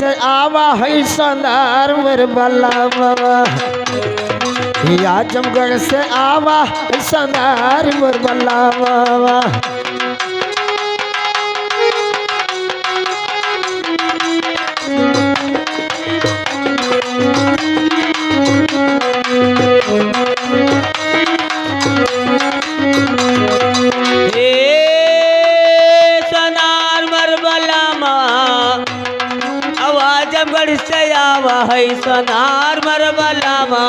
से आवा है सोनार मोर बलमा आजमगढ़ से आवा है सोनार मोर बलमा आजमगढ़ से आवा है सोनार मोर बलमा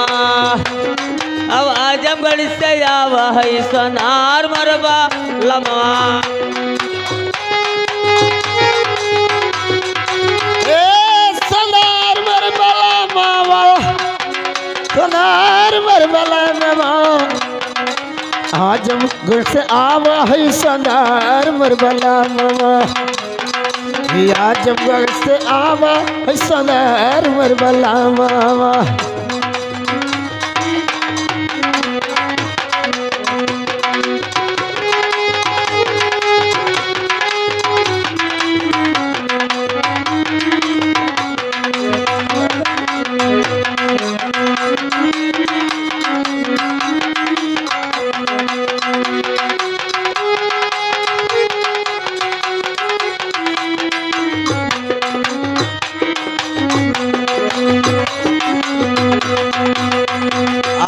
अब आजमगढ़ से आवा है सोनार मोर बलमा सोनार मोर बलमा सोनार मोर बलमा आजमगढ़ से आवा है सोनार मोर बलमा आजमगढ़ से आवा है सोनार मोर बलमा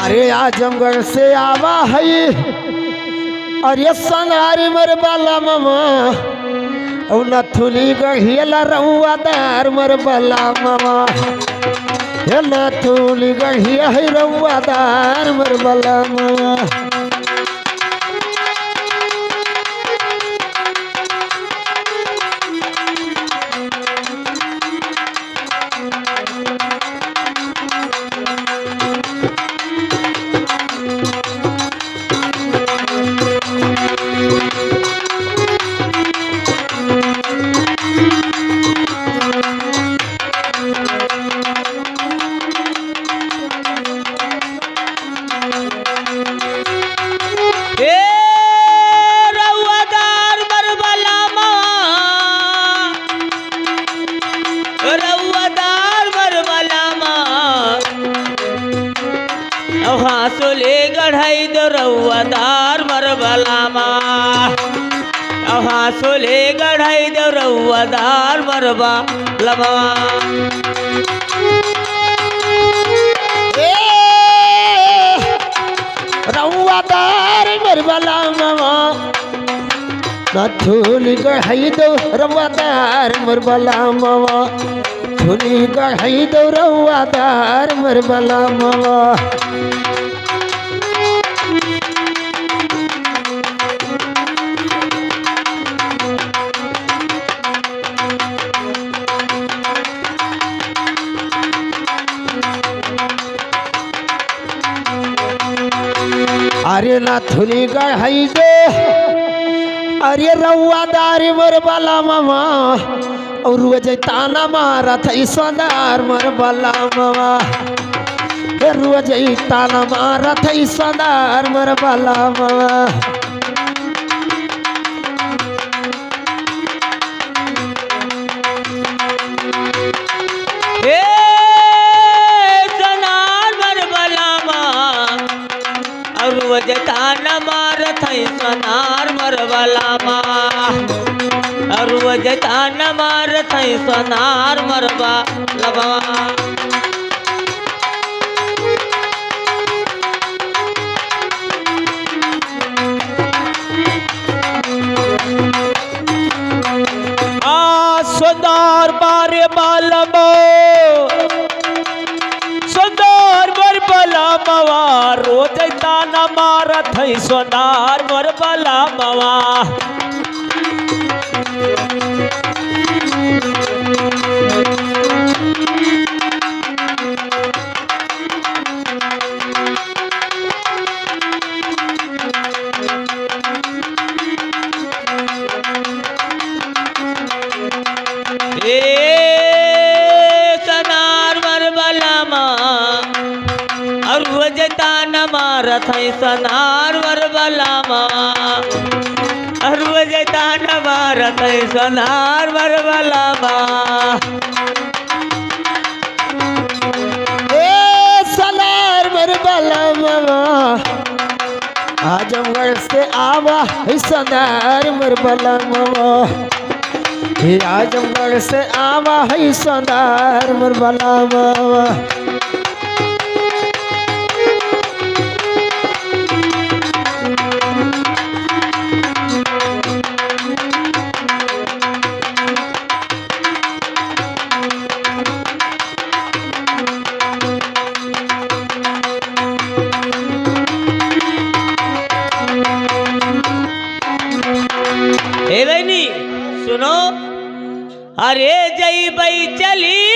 अरे आजमगढ़ से आवा है अरे सोनार मोर बलमा और नथुनी गढ़ियला रउआ दार मोर बलमा हे नथुनी गढ़िया है रउआ दार मोर बलमा हासुले गढ़ाई दो रउआदार मोर बलमा हासुले गढ़ाई दो रउआदार मोर बलमा रउआदार मोर बलमा नथुनी गढ़ाई दो रउआदार मोर बलमा नथुनी गढ़ाई दो रउआदार मोर बलमा अरे नथुनी गढ़ाई दो अरे रउआदार मोर बलमा और रोज ताना मारत है सोनार मोर बलमा रोज ताना मारत है सोनार मोर बलमा ताना मारत है सोनार मोर बलमा रोज ताना मारत है सोनार मोर बलमा सोनार मारे बलमा सोनार मोर बलमा रोज ताना मारत है सोनार मोर बलमा ताना मारत है सोनार मोर बलमा रोज ताना मारत है सोनार मोर बलमा आजमगढ़ से आवा है सदार मोर बलमवा आजमगढ़ से आवा है सदार मोर बलमवा हे बहनी सुनो, अरे जई बई चली